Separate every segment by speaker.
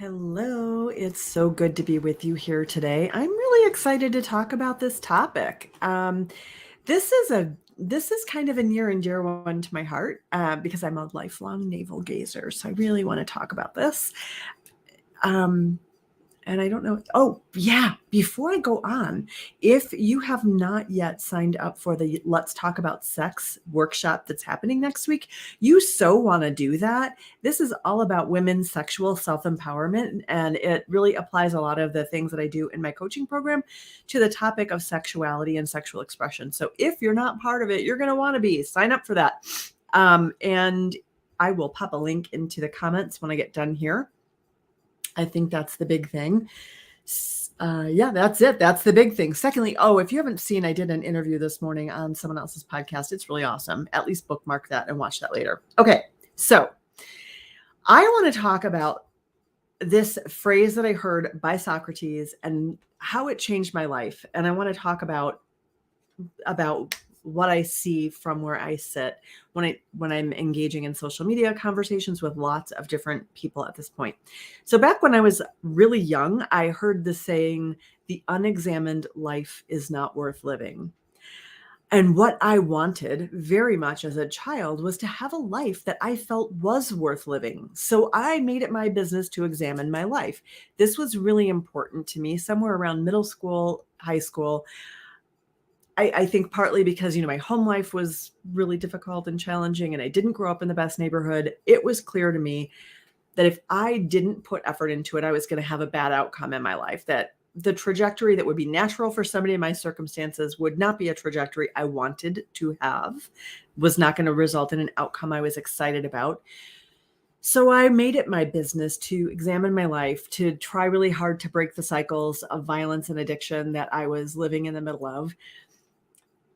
Speaker 1: Hello, it's so good to be with you here today. I'm really excited to talk about this topic. This is kind of a near and dear one to my heart because I'm a lifelong navel gazer. So I really want to talk about this. Um, and I don't know. Oh, yeah. Before I go on, if you have not yet signed up for the Let's Talk About Sex workshop that's happening next week, you so want to do that. This is all about women's sexual self-empowerment, and it really applies a lot of the things that I do in my coaching program to the topic of sexuality and sexual expression. So if you're not part of it, you're going to want to be. Sign up for that. And I will pop a link into the comments when I get done here. I think that's the big thing. Yeah, that's it. That's the big thing. Secondly, if you haven't seen, I did an interview this morning on someone else's podcast. It's really awesome. At least bookmark that and watch that later. Okay, so I want to talk about this phrase that I heard by Socrates and how it changed my life. And I want to talk about what I see from where I sit when I'm engaging in social media conversations with lots of different people at this point. So back when I was really young, I heard the saying, "The unexamined life is not worth living." And what I wanted very much as a child was to have a life that I felt was worth living. So I made it my business to examine my life. This was really important to me somewhere around middle school, high school. I think partly because, my home life was really difficult and challenging, and I didn't grow up in the best neighborhood. It was clear to me that if I didn't put effort into it, I was going to have a bad outcome in my life, that the trajectory that would be natural for somebody in my circumstances would not be a trajectory I wanted to have, was not going to result in an outcome I was excited about. So I made it my business to examine my life, to try really hard to break the cycles of violence and addiction that I was living in the middle of,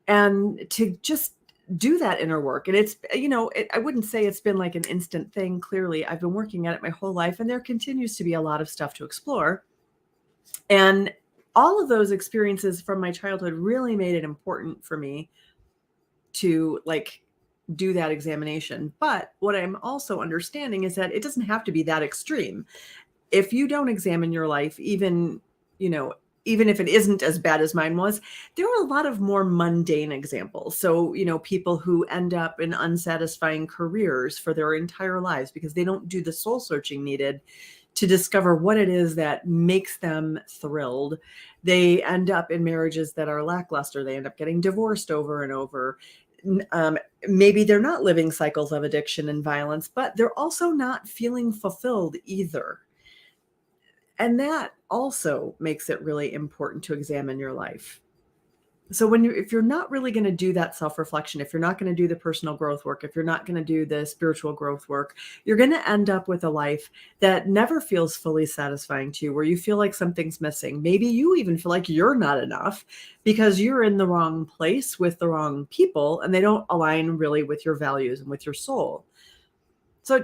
Speaker 1: and to just do that inner work. And it's, I wouldn't say it's been like an instant thing. Clearly, I've been working at it my whole life, and there continues to be a lot of stuff to explore. And all of those experiences from my childhood really made it important for me to do that examination. But what I'm also understanding is that it doesn't have to be that extreme. If you don't examine your life, even if it isn't as bad as mine was, there are a lot of more mundane examples. So, people who end up in unsatisfying careers for their entire lives because they don't do the soul searching needed to discover what it is that makes them thrilled. They end up in marriages that are lackluster. They end up getting divorced over and over. Maybe they're not living cycles of addiction and violence, but they're also not feeling fulfilled either. And that also makes it really important to examine your life. So if you're not really going to do that self-reflection, if you're not going to do the personal growth work, if you're not going to do the spiritual growth work, you're going to end up with a life that never feels fully satisfying to you, where you feel like something's missing. Maybe you even feel like you're not enough because you're in the wrong place with the wrong people, and they don't align really with your values and with your soul. So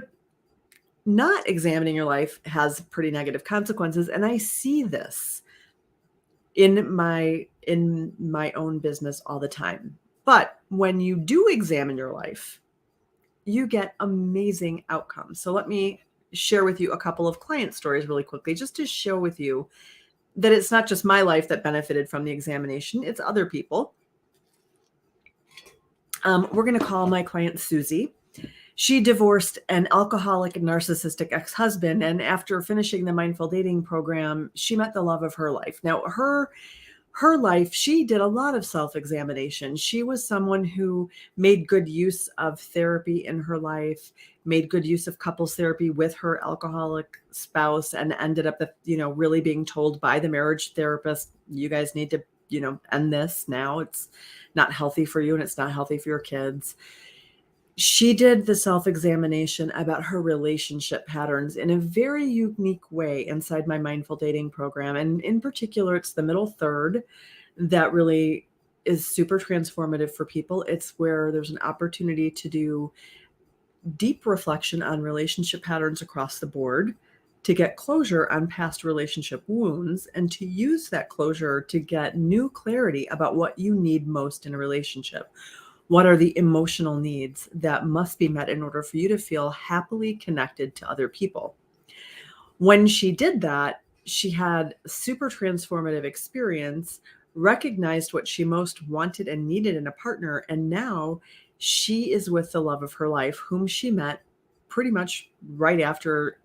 Speaker 1: not examining your life has pretty negative consequences. And I see this in my own business all the time. But when you do examine your life, you get amazing outcomes. So let me share with you a couple of client stories really quickly, just to show with you that it's not just my life that benefited from the examination, it's other people. We're going to call my client Susie. She divorced an alcoholic and narcissistic ex-husband, and after finishing the mindful dating program, she met the love of her life. Now, her life, she did a lot of self-examination. She was someone who made good use of therapy in her life, made good use of couples therapy with her alcoholic spouse, and ended up, really being told by the marriage therapist, "You guys need to, end this now. It's not healthy for you and it's not healthy for your kids." She did the self-examination about her relationship patterns in a very unique way inside my mindful dating program. And in particular, it's the middle third that really is super transformative for people. It's where there's an opportunity to do deep reflection on relationship patterns across the board, to get closure on past relationship wounds, and to use that closure to get new clarity about what you need most in a relationship. What are the emotional needs that must be met in order for you to feel happily connected to other people? When she did that, she had a super transformative experience, recognized what she most wanted and needed in a partner, and now she is with the love of her life, whom she met pretty much right after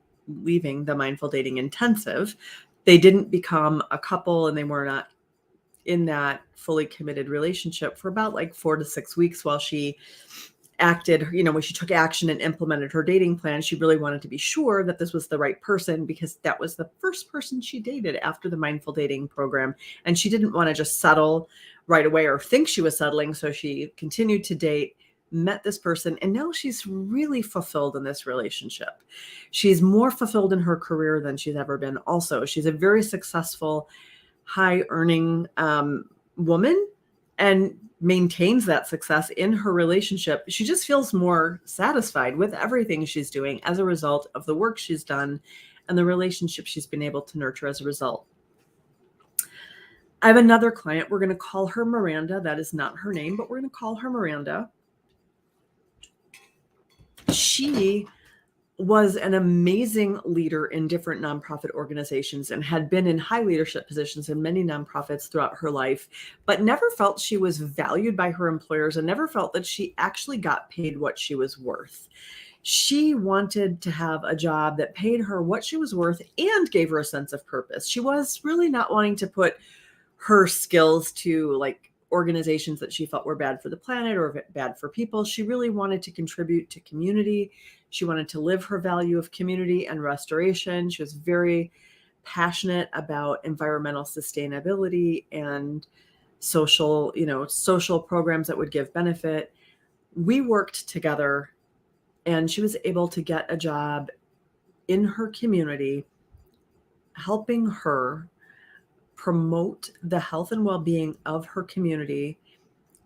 Speaker 1: leaving the mindful dating intensive. They didn't become a couple and they were not in that fully committed relationship for about like 4 to 6 weeks while she acted, when she took action and implemented her dating plan. She really wanted to be sure that this was the right person because that was the first person she dated after the mindful dating program. And she didn't want to just settle right away or think she was settling. So she continued to date, met this person, and now she's really fulfilled in this relationship. She's more fulfilled in her career than she's ever been. Also, she's a very successful, high earning woman and maintains that success in her relationship. She just feels more satisfied with everything she's doing as a result of the work she's done and the relationship she's been able to nurture as a result. I have another client. We're going to call her Miranda. That is not her name, but we're going to call her Miranda. She was an amazing leader in different nonprofit organizations and had been in high leadership positions in many nonprofits throughout her life, but never felt she was valued by her employers and never felt that she actually got paid what she was worth. She wanted to have a job that paid her what she was worth and gave her a sense of purpose. She was really not wanting to put her skills to like organizations that she felt were bad for the planet or bad for people. She really wanted to contribute to community. She wanted to live her value of community and restoration. She was very passionate about environmental sustainability and social programs that would give benefit. We worked together and she was able to get a job in her community, helping her promote the health and well-being of her community.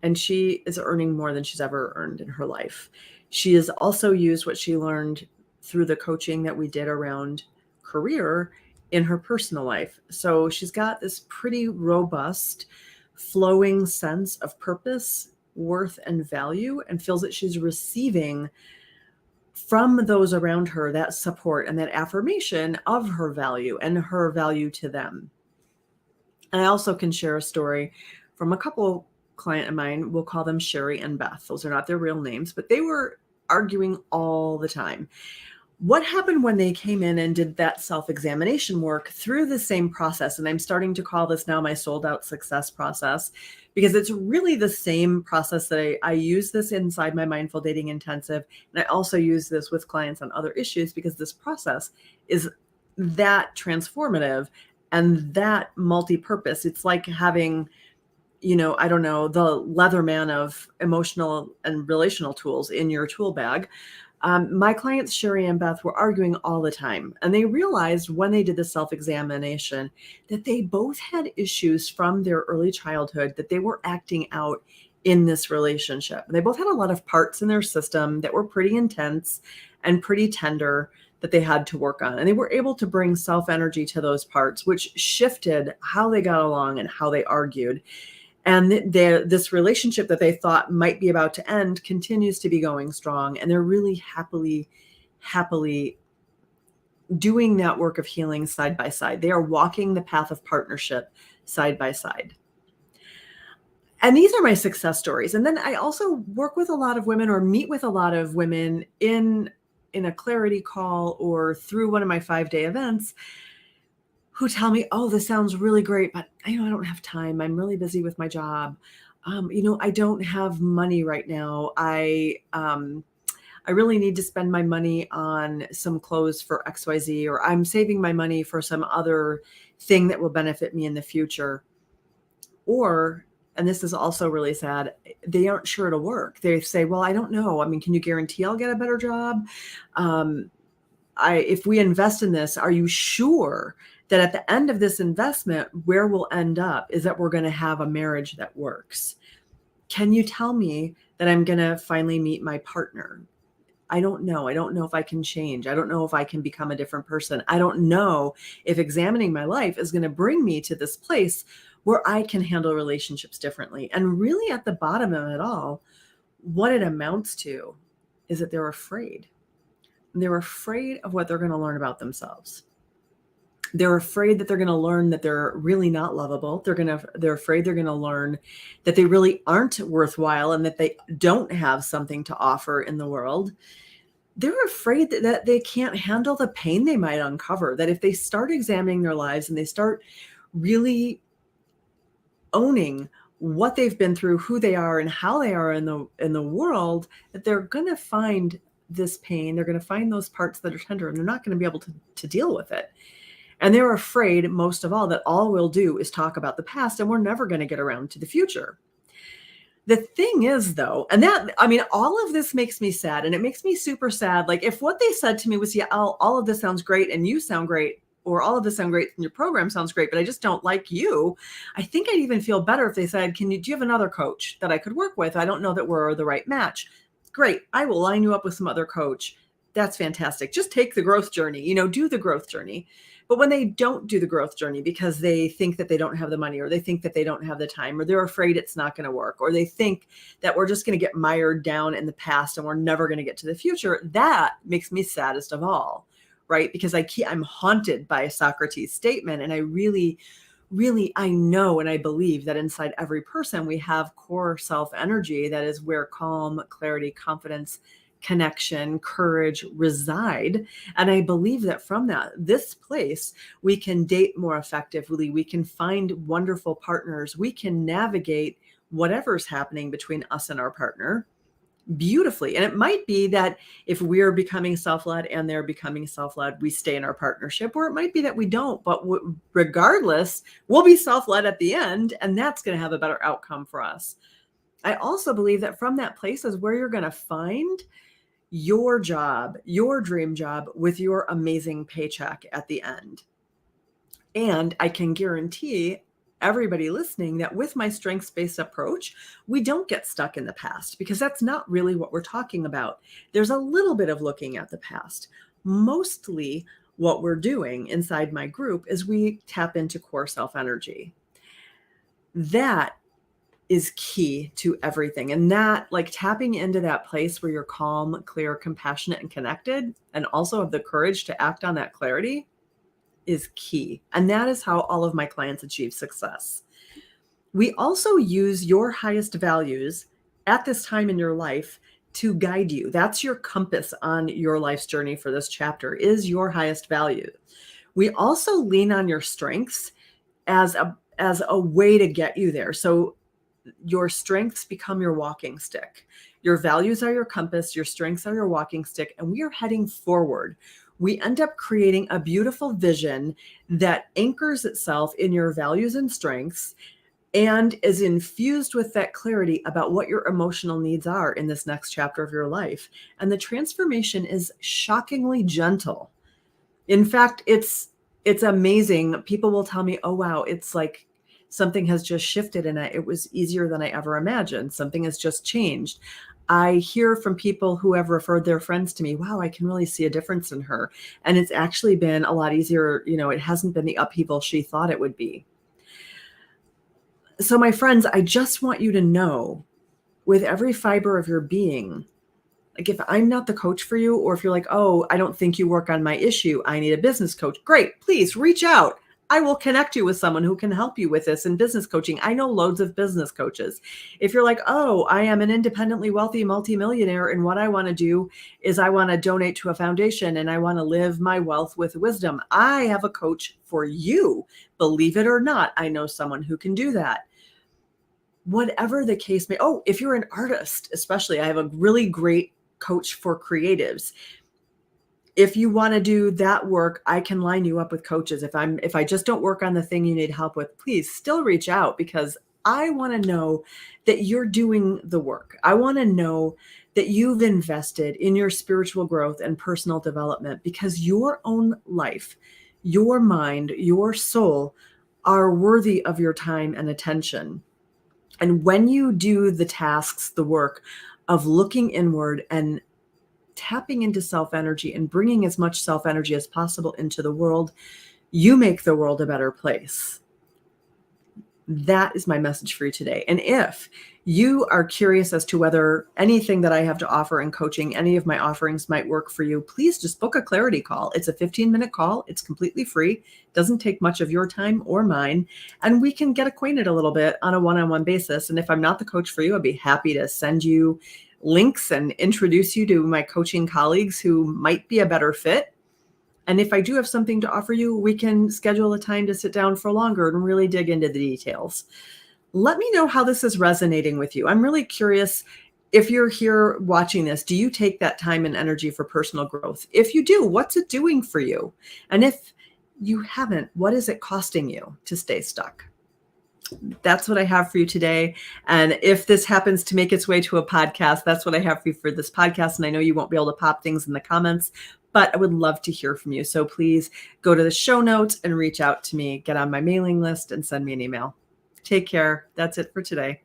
Speaker 1: And she is earning more than she's ever earned in her life. She has also used what she learned through the coaching that we did around career in her personal life. So she's got this pretty robust, flowing sense of purpose, worth, and value, and feels that she's receiving from those around her that support and that affirmation of her value and her value to them. And I also can share a story from a couple client of mine. We'll call them Sherry and Beth. Those are not their real names, but they were arguing all the time. What happened when they came in and did that self-examination work through the same process? And I'm starting to call this now my sold out success process, because it's really the same process that I use this inside my mindful dating intensive. And I also use this with clients on other issues because this process is that transformative and that multi-purpose. It's like having, I don't know, the Leatherman of emotional and relational tools in your tool bag. My clients, Sherry and Beth, were arguing all the time. And they realized when they did the self-examination that they both had issues from their early childhood that they were acting out in this relationship. They both had a lot of parts in their system that were pretty intense and pretty tender that they had to work on. And they were able to bring self-energy to those parts, which shifted how they got along and how they argued. And this relationship that they thought might be about to end continues to be going strong. And they're really happily doing that work of healing side by side. They are walking the path of partnership side by side. And these are my success stories. And then I also work with a lot of women or meet with a lot of women in a clarity call or through one of my 5-day events who tell me, oh, this sounds really great, but I don't have time. I'm really busy with my job. I don't have money right now. I really need to spend my money on some clothes for XYZ, or I'm saving my money for some other thing that will benefit me in the future. Or, and this is also really sad, they aren't sure it'll work. They say, well, I don't know. I mean, can you guarantee I'll get a better job? If we invest in this, are you sure that at the end of this investment, where we'll end up is that we're going to have a marriage that works? Can you tell me that I'm going to finally meet my partner? I don't know. I don't know if I can change. I don't know if I can become a different person. I don't know if examining my life is going to bring me to this place where I can handle relationships differently. And really at the bottom of it all, what it amounts to is that they're afraid. They're afraid of what they're going to learn about themselves. They're afraid that they're going to learn that they're really not lovable. They're afraid they're going to learn that they really aren't worthwhile and that they don't have something to offer in the world. They're afraid that they can't handle the pain they might uncover, that if they start examining their lives and they start really owning what they've been through, who they are and how they are in the world, that they're going to find this pain. They're going to find those parts that are tender, and they're not going to be able to deal with it. And they're afraid, most of all, that all we'll do is talk about the past and we're never going to get around to the future. The thing is, though, and all of this makes me sad, and it makes me super sad. Like, if what they said to me was, yeah, all of this sounds great and you sound great, or all of this sounds great and your program sounds great, but I just don't like you, I think I'd even feel better if they said, do you have another coach that I could work with? I don't know that we're the right match. Great. I will line you up with some other coach. That's fantastic. Just take the growth journey, do the growth journey. But when they don't do the growth journey because they think that they don't have the money, or they think that they don't have the time, or they're afraid it's not going to work, or they think that we're just going to get mired down in the past and we're never going to get to the future, that makes me saddest of all, right? Because I'm haunted by Socrates' statement. And I really, I know and I believe that inside every person, we have core self energy that is where calm, clarity, confidence, connection, courage reside. And I believe that from this place, we can date more effectively. We can find wonderful partners. We can navigate whatever's happening between us and our partner beautifully. And it might be that if we're becoming self-led and they're becoming self-led, we stay in our partnership, or it might be that we don't. But regardless, we'll be self-led at the end, and that's going to have a better outcome for us. I also believe that from that place is where you're going to find your job, your dream job, with your amazing paycheck at the end. And I can guarantee everybody listening that with my strengths-based approach, we don't get stuck in the past, because that's not really what we're talking about. There's a little bit of looking at the past. Mostly what we're doing inside my group is we tap into core self-energy. That is key to everything. And that, like, tapping into that place where you're calm, clear, compassionate, and connected, and also have the courage to act on that clarity, is key. And that is how all of my clients achieve success. We also use your highest values at this time in your life to guide you. That's your compass on your life's journey for this chapter, is your highest value. We also lean on your strengths as a way to get you there. So your strengths become your walking stick. Your values are your compass, your strengths are your walking stick, and we are heading forward. We end up creating a beautiful vision that anchors itself in your values and strengths and is infused with that clarity about what your emotional needs are in this next chapter of your life. And the transformation is shockingly gentle. In fact, it's amazing. People will tell me, oh, wow, it's like something has just shifted and it was easier than I ever imagined. Something has just changed. I hear from people who have referred their friends to me, wow, I can really see a difference in her. And it's actually been a lot easier. It hasn't been the upheaval she thought it would be. So my friends, I just want you to know, with every fiber of your being, like, if I'm not the coach for you, or if you're like, oh, I don't think you work on my issue, I need a business coach. Great, please reach out. I will connect you with someone who can help you with this in business coaching. I know loads of business coaches. If you're like, oh, I am an independently wealthy multimillionaire, and what I want to do is I want to donate to a foundation and I want to live my wealth with wisdom, I have a coach for you. Believe it or not, I know someone who can do that. Whatever the case may, if you're an artist, especially, I have a really great coach for creatives. If you want to do that work, I can line you up with coaches. If I just don't work on the thing you need help with, please still reach out, because I want to know that you're doing the work. I want to know that you've invested in your spiritual growth and personal development, because your own life, your mind, your soul are worthy of your time and attention. And when you do the tasks, the work of looking inward and tapping into self-energy and bringing as much self-energy as possible into the world, you make the world a better place. That is my message for you today. And if you are curious as to whether anything that I have to offer in coaching, any of my offerings might work for you, please just book a clarity call. It's a 15-minute call. It's completely free. Doesn't take much of your time or mine. And we can get acquainted a little bit on a one-on-one basis. And if I'm not the coach for you, I'd be happy to send you links and introduce you to my coaching colleagues who might be a better fit. And if I do have something to offer you, we can schedule a time to sit down for longer and really dig into the details. Let me know how this is resonating with you. I'm really curious, if you're here watching this, do you take that time and energy for personal growth? If you do, what's it doing for you? And if you haven't, what is it costing you to stay stuck? That's what I have for you today. And if this happens to make its way to a podcast, that's what I have for you for this podcast. And I know you won't be able to pop things in the comments, but I would love to hear from you. So please go to the show notes and reach out to me, get on my mailing list and send me an email. Take care. That's it for today.